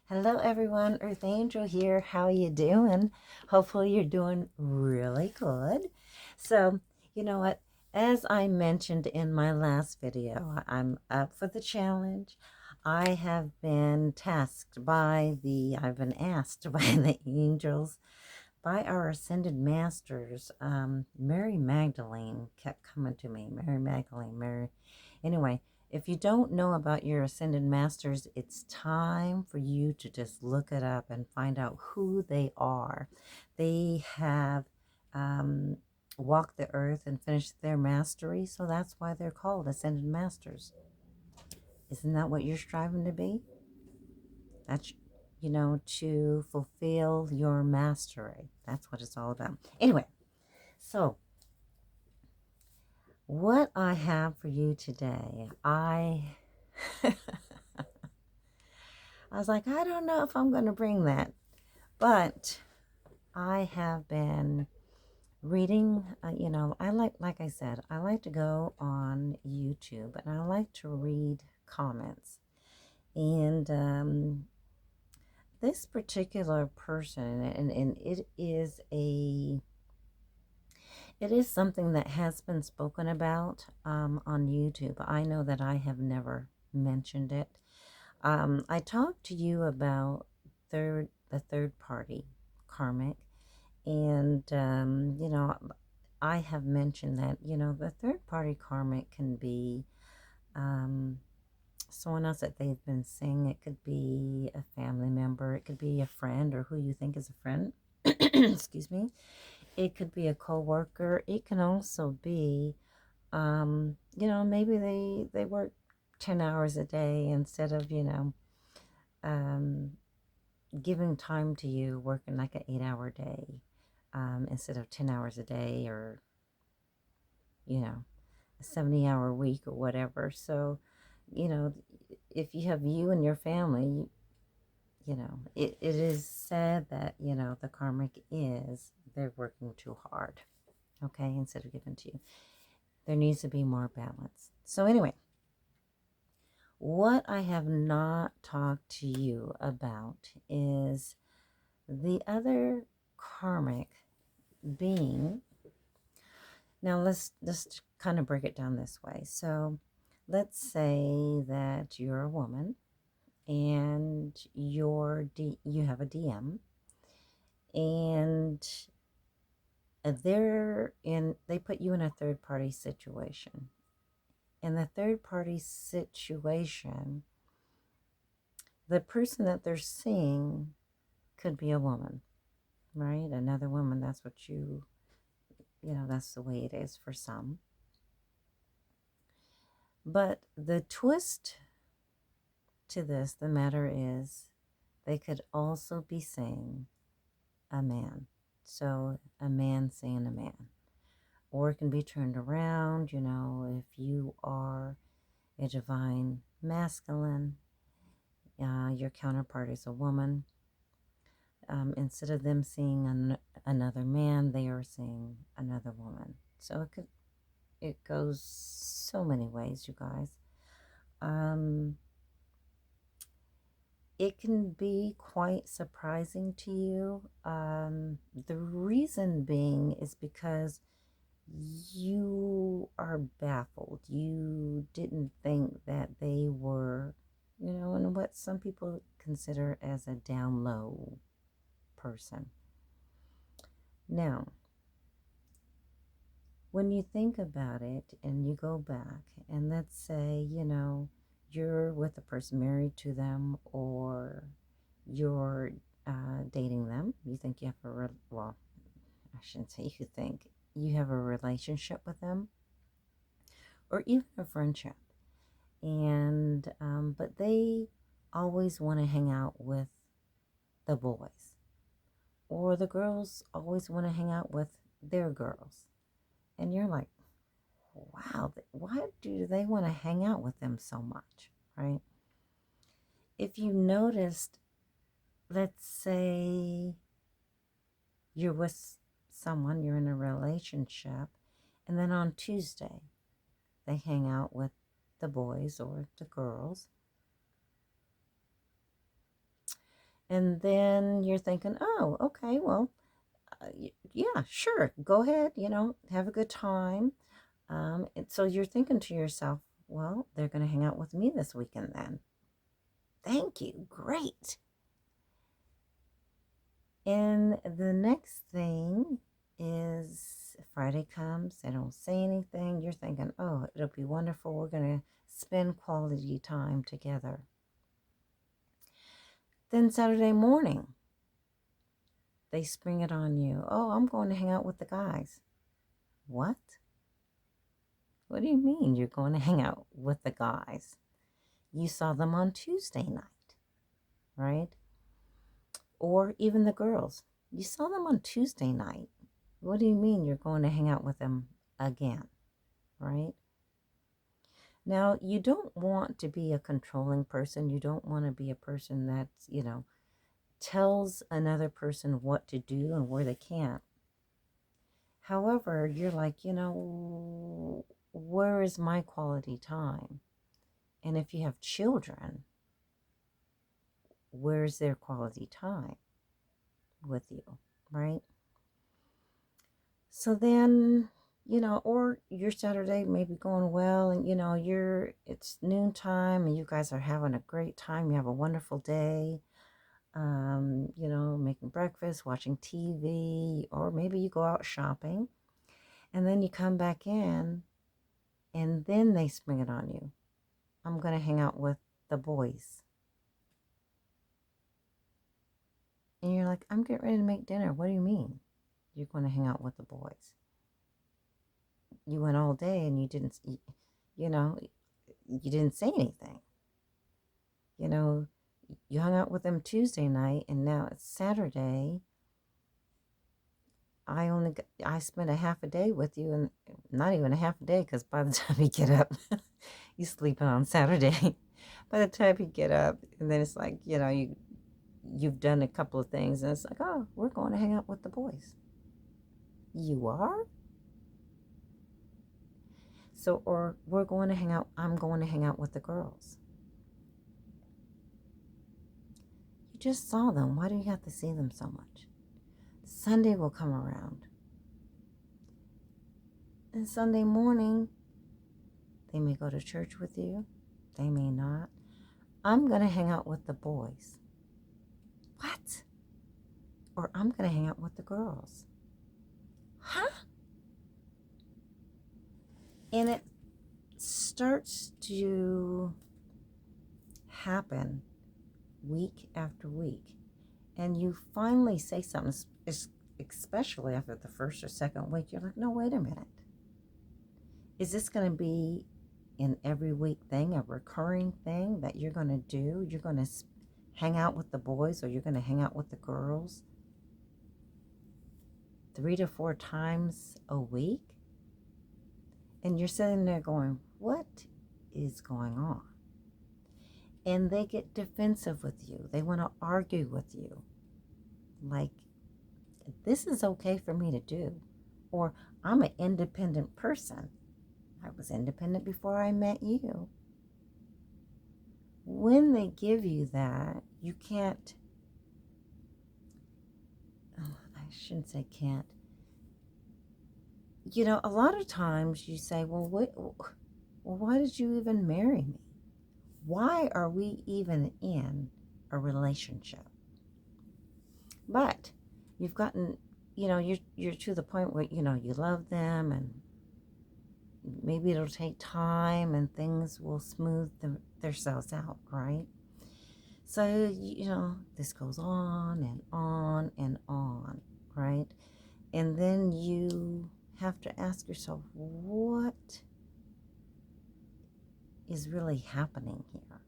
Hello everyone, Earthangel here. How you doing? Hopefully you're doing really good. So, you know what? As I mentioned in my last video, I'm up for the challenge. I've been asked by the angels, by our ascended masters. Mary Magdalene kept coming to me. Mary Magdalene, Mary. Anyway, if you don't know about your ascended masters, it's time for you to just look it up and find out who they are. They have um, walked the earth and finished their mastery, so that's why they're called ascended masters. Isn't that what you're striving to be? That's, to fulfill your mastery. That's what it's all about. Anyway, so what I have for you today, I was like, I don't know if I'm going to bring that, but I have been reading, like I said, I like to go on YouTube and I like to read comments. And this particular person, and it is something that has been spoken about on YouTube. I know that I have never mentioned it. I talked to you about the third party karmic, and I have mentioned that the third party karmic can be um, someone else that they've been seeing. It could be a family member, it could be a friend or who you think is a friend. Excuse me. It could be a coworker. It can also be, maybe they work 10 hours a day instead of, um, giving time to you, working like an 8-hour day instead of 10 hours a day, or, a 70-hour week or whatever. So, you know, if you have you and your family, it is said that, the karmic is they're working too hard, okay, instead of giving to you. There needs to be more balance. So, anyway, what I have not talked to you about is the other karmic being. Now, let's just kind of break it down this way. So, let's say that you're a woman and you have a DM, and they put you in a third party situation. In the third party situation, the person that they're seeing could be a woman, right? Another woman. That's what that's the way it is for some. But the twist to this, the matter is, they could also be saying a man. So a man saying a man. Or it can be turned around, if you are a divine masculine, your counterpart is a woman. Instead of them seeing another man, they are seeing another woman. So it goes so many ways, you guys. It can be quite surprising to you. The reason being is because you are baffled. You didn't think that they were, and what some people consider as a down low person. Now, when you think about it and you go back, and let's say, you're with a person, married to them, or you're dating them, you think you have well, I shouldn't say you think, you have a relationship with them, or even a friendship. And, but they always want to hang out with the boys, or the girls always want to hang out with their girls. And you're like, wow, why do they want to hang out with them so much, right? If you noticed, let's say you're with someone, you're in a relationship, and then on Tuesday, they hang out with the boys or the girls. And then you're thinking, oh, okay, well, yeah, sure, go ahead, have a good time. And so you're thinking to yourself, well, they're going to hang out with me this weekend then. Thank you. Great. And the next thing is Friday comes, they don't say anything. You're thinking, oh, it'll be wonderful. We're going to spend quality time together. Then Saturday morning, they spring it on you. Oh, I'm going to hang out with the guys. What? What do you mean you're going to hang out with the guys? You saw them on Tuesday night, right? Or even the girls. You saw them on Tuesday night. What do you mean you're going to hang out with them again, right? Now, you don't want to be a controlling person. You don't want to be a person that's, tells another person what to do and where they can't. However, you're like, where is my quality time? And if you have children, where's their quality time with you, right? So then, or your Saturday may be going well and, it's noontime and you guys are having a great time. You have a wonderful day, making breakfast, watching TV, or maybe you go out shopping and then you come back in and then they spring it on you. I'm going to hang out with the boys. And you're like, I'm getting ready to make dinner. What do you mean you're going to hang out with the boys? You went all day and you didn't, you didn't say anything. You hung out with them Tuesday night and now it's Saturday. I spent a half a day with you, and not even a half a day, because by the time you get up, you sleeping on Saturday. By the time you get up, and then it's like, you've done a couple of things, and it's like, oh, we're going to hang out with the boys. You are? So, or we're going to hang out, I'm going to hang out with the girls. You just saw them. Why do you have to see them so much? Sunday will come around. And Sunday morning, they may go to church with you. They may not. I'm going to hang out with the boys. What? Or I'm going to hang out with the girls. Huh? And it starts to happen week after week. And you finally say something, especially after the first or second week. You're like, no, wait a minute. Is this going to be an every week thing, a recurring thing that you're going to do? You're going to hang out with the boys or you're going to hang out with the girls 3 to 4 times a week? And you're sitting there going, what is going on? And they get defensive with you. They want to argue with you. Like, this is okay for me to do. Or, I'm an independent person. I was independent before I met you. When they give you that, you can't, I shouldn't say can't. A lot of times you say, well, why did you even marry me? Why are we even in a relationship? But you've gotten, you're to the point where, you love them and maybe it'll take time and things will smooth themselves out, right? So, this goes on and on and on, right? And then you have to ask yourself, what is really happening here?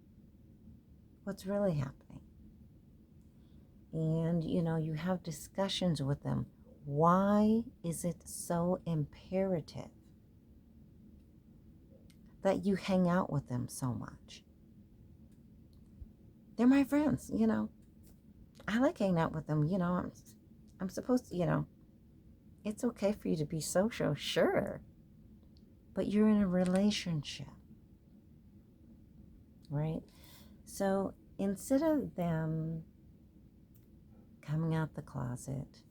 What's really happening? And, you have discussions with them. Why is it so imperative that you hang out with them so much? They're my friends, I like hanging out with them, I'm supposed to, it's okay for you to be social, sure. But you're in a relationship, right? So instead of them coming out the closet,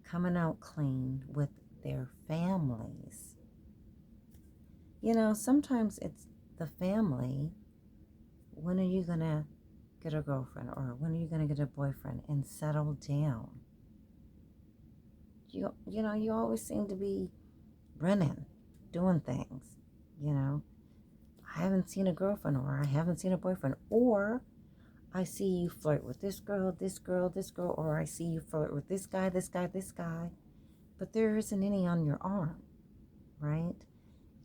coming out clean with their families. You know, sometimes it's the family. When are you going to get a girlfriend, or when are you going to get a boyfriend and settle down? You know, you always seem to be running, doing things, you know. I haven't seen a girlfriend, or I haven't seen a boyfriend, or I see you flirt with this girl, this girl, this girl, or I see you flirt with this guy, this guy, this guy, but there isn't any on your arm, right?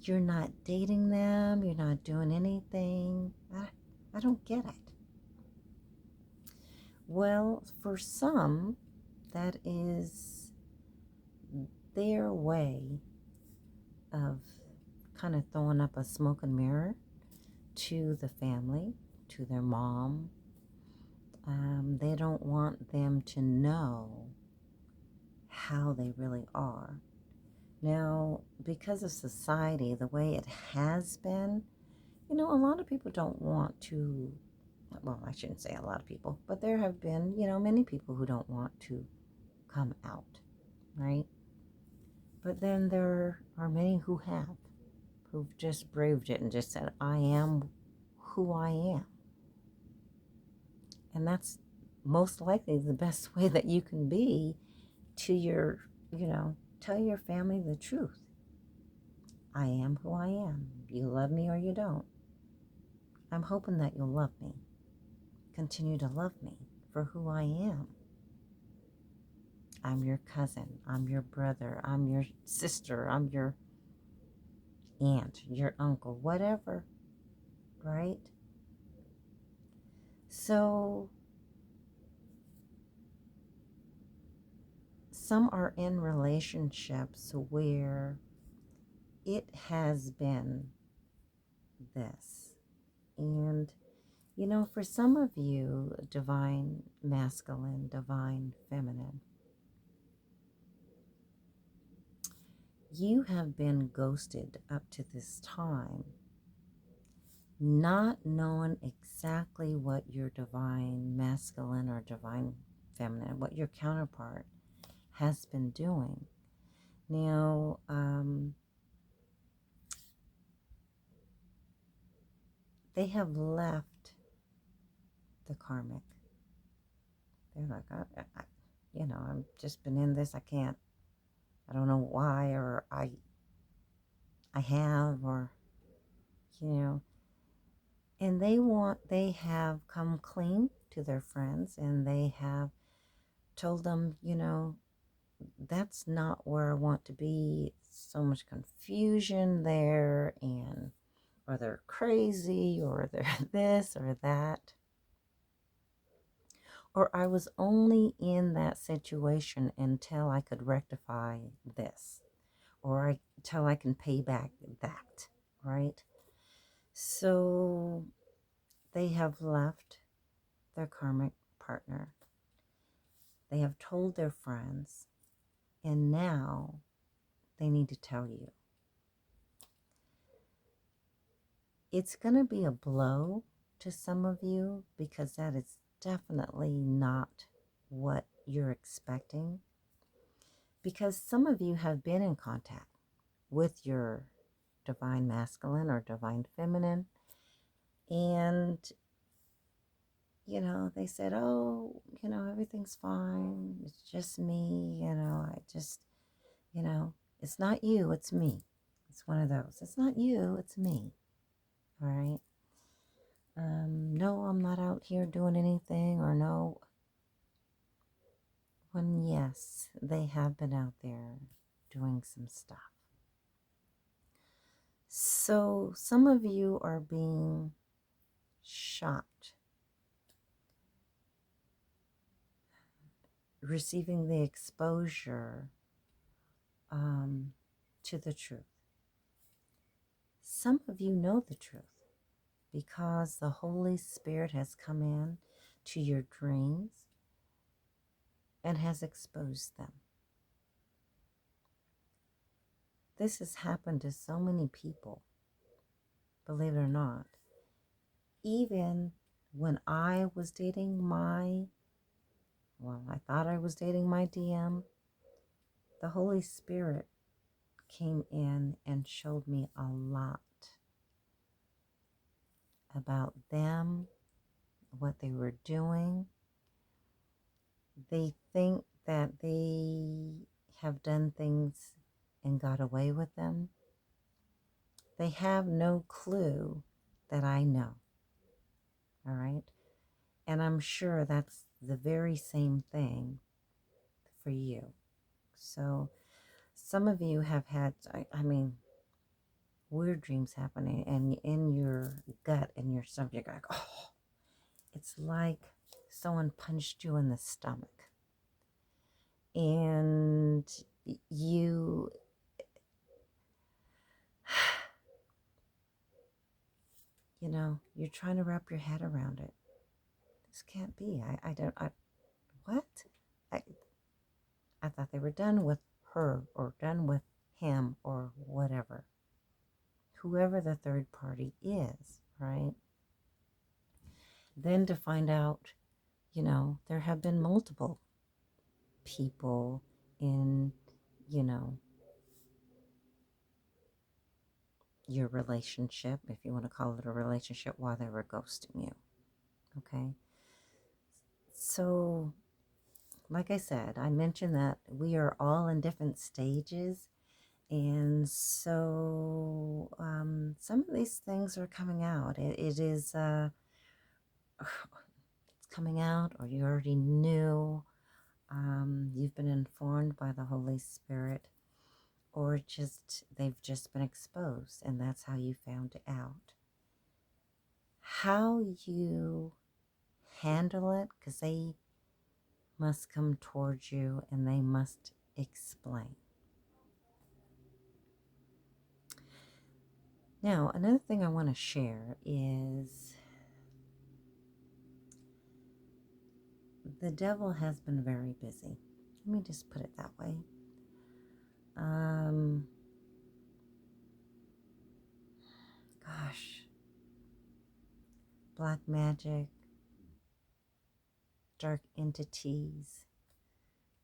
You're not dating them, you're not doing anything. I don't get it. Well, for some, that is their way of kind of throwing up a smoke and mirror to the family, to their mom. They don't want them to know how they really are. Now, because of society, the way it has been, you know, a lot of people don't want to, well, I shouldn't say a lot of people, but there have been, you know, many people who don't want to come out, right? But then there are many who've just braved it and just said, I am who I am. And that's most likely the best way that you can be to your, you know, tell your family the truth. I am who I am. You love me or you don't. I'm hoping that you'll love me. Continue to love me for who I am. I'm your cousin. I'm your brother. I'm your sister. I'm your aunt, your uncle, whatever, right? So some are in relationships where it has been this. And, you know, for some of you, divine masculine, divine feminine, you have been ghosted up to this time, not knowing exactly what your divine masculine or divine feminine, what your counterpart has been doing. Now, they have left the karmic. They're like, you know, I've just been in this. I don't know why, or I have, or, you know, and they have come clean to their friends, and they have told them, you know, that's not where I want to be. So much confusion there, and or they're crazy, or they're this or that. Or I was only in that situation until I could rectify this, or until I can pay back that, right? So they have left their karmic partner. They have told their friends, and now they need to tell you. It's going to be a blow to some of you, because that is definitely not what you're expecting. Because some of you have been in contact with your divine masculine or divine feminine, and you know, they said, oh, you know, everything's fine, it's just me, you know, I just, you know, it's not you, it's me. It's one of those. It's not you, it's me. All right. No, I'm not out here doing anything, or no. When yes, they have been out there doing some stuff. So some of you are being shocked, receiving the exposure to the truth. Some of you know the truth because the Holy Spirit has come in to your dreams and has exposed them. This has happened to so many people, believe it or not. Even when I was dating my Well, I thought I was dating my DM. The Holy Spirit came in and showed me a lot about them, what they were doing. They think that they have done things and got away with them. They have no clue that I know. All right. And I'm sure that's the very same thing for you. So some of you have had, I mean, weird dreams happening, and in your gut, in your stomach, you're like, oh, it's like someone punched you in the stomach. And you, you're trying to wrap your head around it. This can't be. What? I, I thought they were done with her or done with him or whatever. Whoever the third party is, right? Then to find out, there have been multiple people in, you know, your relationship, if you want to call it a relationship, while they were ghosting you. Okay. So, like I said, I mentioned that we are all in different stages. And so some of these things are coming out. It is it's coming out, or you already knew. You've been informed by the Holy Spirit, or they've just been exposed, and that's how you found it out. How you handle it, because they must come towards you and they must explain. Now, another thing I want to share is the devil has been very busy. Let me just put it that way. Gosh, black magic, dark entities,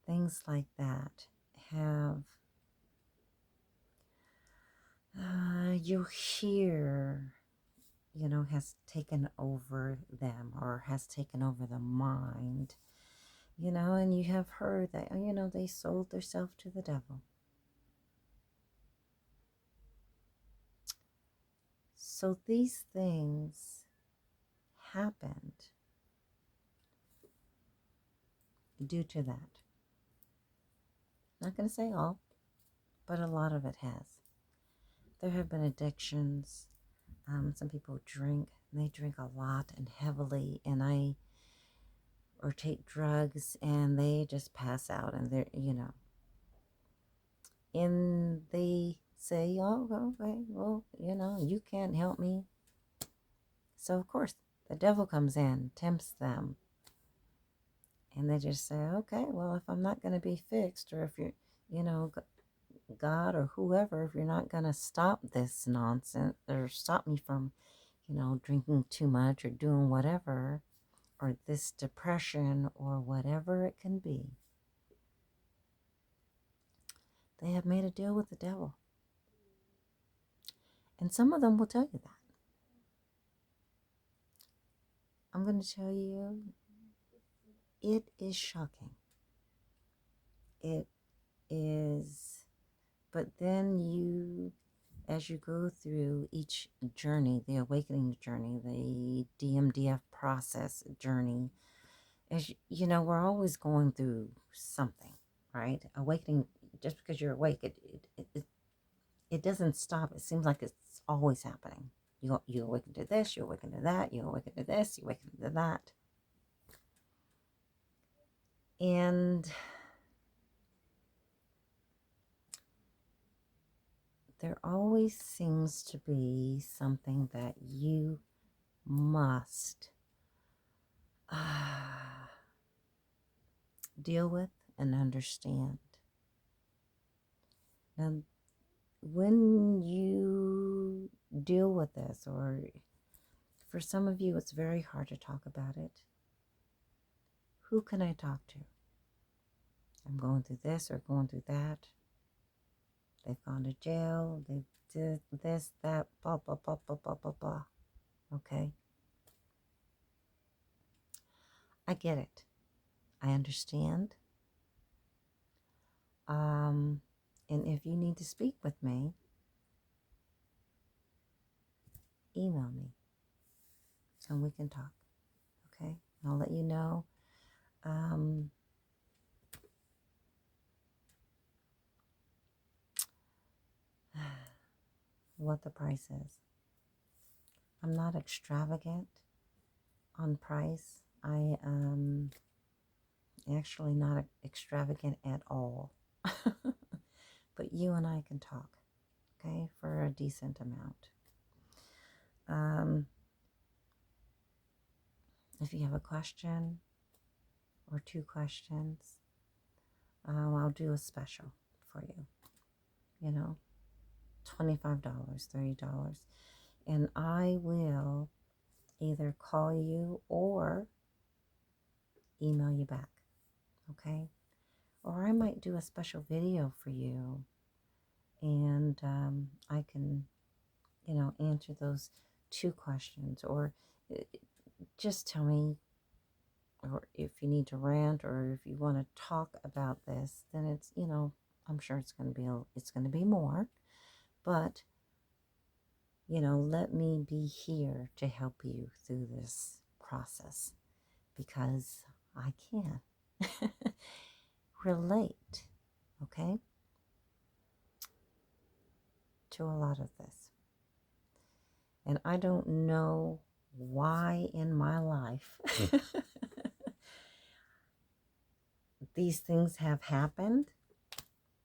things like that have, you hear, has taken over them or has taken over the mind, and you have heard that, they sold themselves to the devil. So these things happened due to that. Not going to say all, but a lot of it has. There have been addictions. Some people drink, and they drink a lot and heavily, or take drugs, and they just pass out, and they're, and they say, oh, okay, well, you can't help me. So, of course, the devil comes in, tempts them, and they just say, okay, well, if I'm not going to be fixed, or if you're, God or whoever, if you're not going to stop this nonsense or stop me from, drinking too much or doing whatever, or this depression or whatever it can be, they have made a deal with the devil. And some of them will tell you that. I'm going to tell you, it is shocking. It is, but then as you go through each journey, the awakening journey, the DMDF process journey, we're always going through something, right? Awakening, just because you're awake, it doesn't stop. It seems like it's always happening. You awaken to this, you awaken to that, you awaken to this, you awaken to that. And there always seems to be something that you must deal with and understand. Now, when you deal with this, or for some of you, it's very hard to talk about it. Who can I talk to? I'm going through this or going through that. They've gone to jail. They did this, that, blah, blah, blah, blah, blah, blah, blah. Okay? I get it. I understand. And if you need to speak with me, email me and we can talk. Okay? And I'll let you know. What the price is. I'm not extravagant on price. I am actually not extravagant at all. But you and I can talk, okay, for a decent amount. If you have a question or 2 questions, I'll do a special for you. You know, $25, $30. And I will either call you or email you back, okay? Or I might do a special video for you, and I can, answer those 2 questions, or just tell me, or if you need to rant, or if you want to talk about this, then it's, I'm sure it's going to be more, but, let me be here to help you through this process, because I can relate, okay, to a lot of this. And I don't know why in my life these things have happened,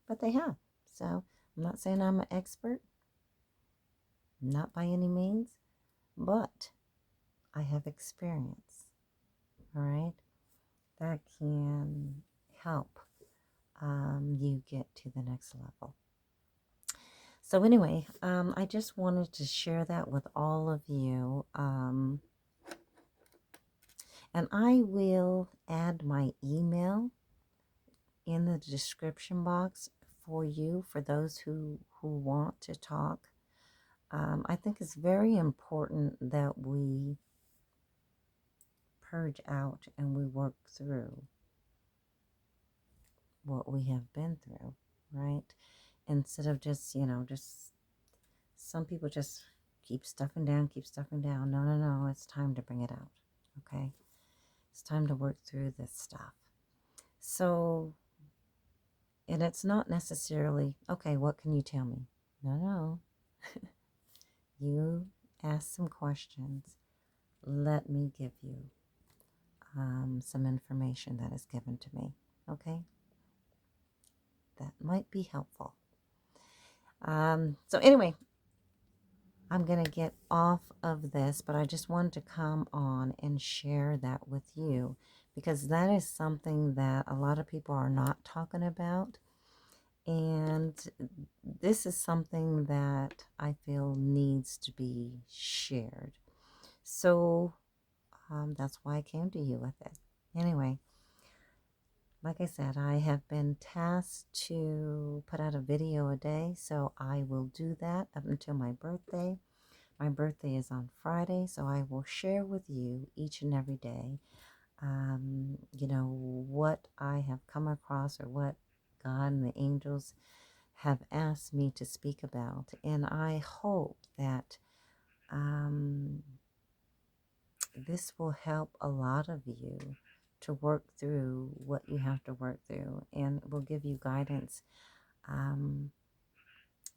but they have. So I'm not saying I'm an expert, not by any means, but I have experience, all right, that can help you get to the next level. So anyway, I just wanted to share that with all of you. And I will add my email in the description box for you, for those who want to talk. I think it's very important that we purge out and we work through what we have been through, right? Instead of just some people just keep stuffing down. No, it's time to bring it out, okay? It's time to work through this stuff. So, and it's not necessarily, okay, what can you tell me? No. You ask some questions. Let me give you some information that is given to me, okay? That might be helpful. So anyway, I'm going to get off of this, but I just wanted to come on and share that with you, because that is something that a lot of people are not talking about. And this is something that I feel needs to be shared. So that's why I came to you with it. Anyway, like I said, I have been tasked to put out a video a day, so I will do that up until my birthday. My birthday is on Friday, so I will share with you each and every day, what I have come across, or what God and the angels have asked me to speak about. And I hope that this will help a lot of you to work through what you have to work through, and will give you guidance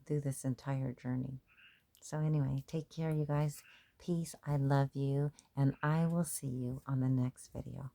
through this entire journey. So anyway, take care, you guys. Peace. I love you, and I will see you on the next video.